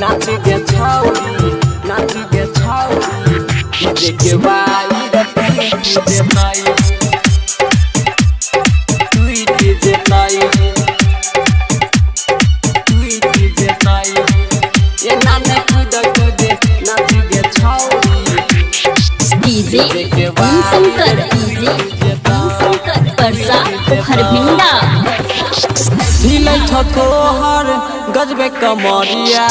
नाच गे छौरी नाच गे छौरी डीजे के वाई डीजे नाई डीजे नाई डीजे नाई ये नाने कूद कूद नाच गे छौरी डीजे शंकर परसा हरभिंडा हिलै छ तोहर गजबे कमरिया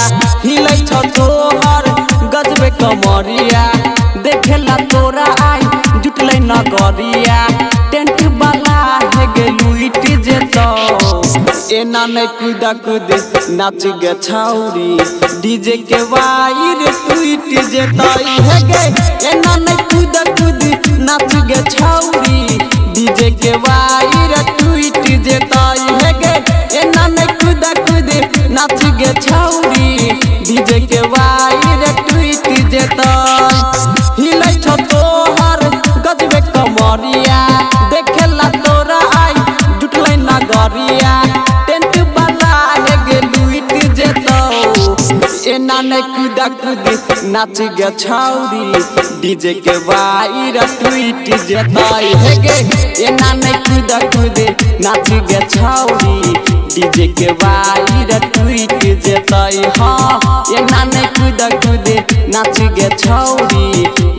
हिलै छ तोहर गजबे कमरिया देखेला तोरा आई जुटलै नगरिया टेंट वाला हे गेलु इट जेतो एना नै कूद कूद नाच गे छौरी डीजे के वाई रे टूट जेतै हे गे एना नै कूद कूद नाच गे छौरी डीजे के वाई रे टूट जेतै हे गे एना नै कूद कूद नाच गे छौरी डीजे के वाई रे टूट जेतै हिलै छ तोहर गजबे कमरिया देखेला तोरा आई जुटलै नगरिया टेंट वाला हे गेलु इट जेतौ एना नै कूद कूद नाच गे छौरी डीजे के वाई रे टूट जेतै हे गे एना नै कूद कूद नाच गे छौरी डीजे के वाई रे टूट जेतै हां एना नै कूद कूद नाच गे छौरी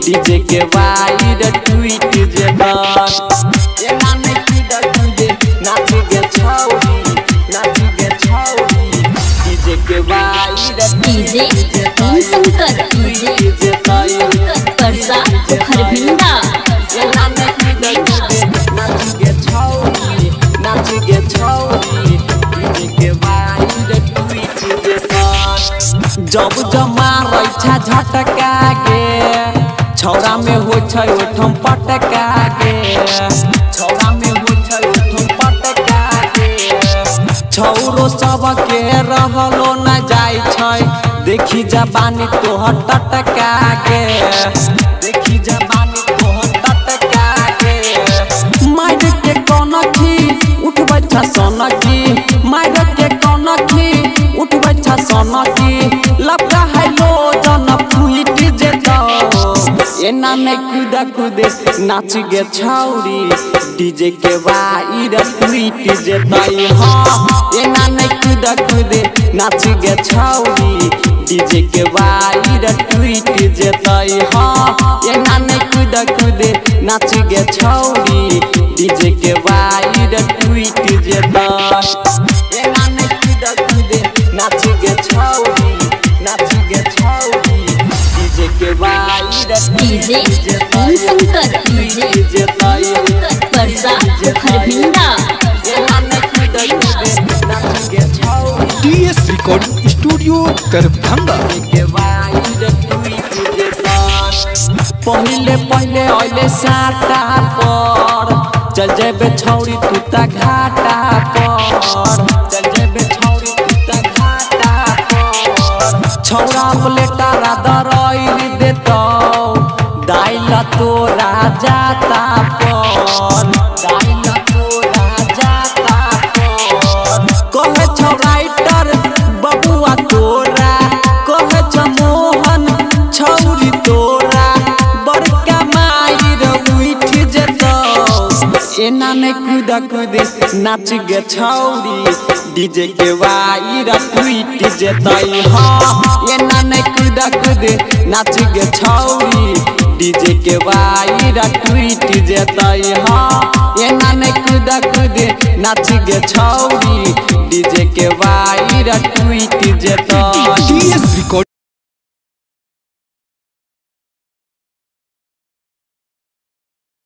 डीजे के वाई रे टूट जेतै एना नै कूद कूद नाच गे छौरी डीजे के वाई रे डीजे शंकर परसा हरभिंडा एना नै कूद कूद नाच गे छौरी डीजे के वाई रे टूट जेतै जब जमा रैछा झटका गे छौरा में हो छै ओठम पटका गे छौरा में हो छै ओठम पटका गे छौरो सब के रहलो न जाय छै देखी जबानी तोहर टटका गे देखी जबानी तोहर टटका गे मार के कनखी उठबै छ सनकी मार के कनखी उठबै छ सनकी लपका हेलो जन फुट जेतौ एना नै कूद कूद नाच गे छौरी डीजे के वाई रे टूट जेतै हां एना नै कूद कूद नाच गे छौरी डीजे के वाई रे टूट जेतै हां एना नै कूद कूद नाच गे छौरी डीजे के वाई रे टूट जेतै एना नै कूद कूद नाच गे छौरी डीजे के वाई रे डीजे शंकर परसा हरभिंडा एना नै कूद कूद नाच गे छौरी टीएस रिकॉर्डिंग स्टूडियो दरभंगा के वाई रे टूट जेतै पहिले पहिले आइले साटा पर चल जेबे छौरी तू त घाटा पर चल जेबे छौरी तू त घाटा पर छौरा प्लेटा दरई देतौ दाइल तोरा जाता पर दाइल तोरा जाता पर कहे छौ राइटर बबुआ तोरा कहे छ मोहन छौरी तोरा बड़का माई रे उठ जेतौ एना नै कूद कूद नाच गे छौरी डीजे के वाई रे टूट जेतै हां एना नै कूद कूद नाच गे छौरी डीजे के वाई रे टूट जेतै हां एना नै कूद कूद नाच गे छौरी डीजे के वाई रे टूट जेतै टीएस रिकॉर्डिंग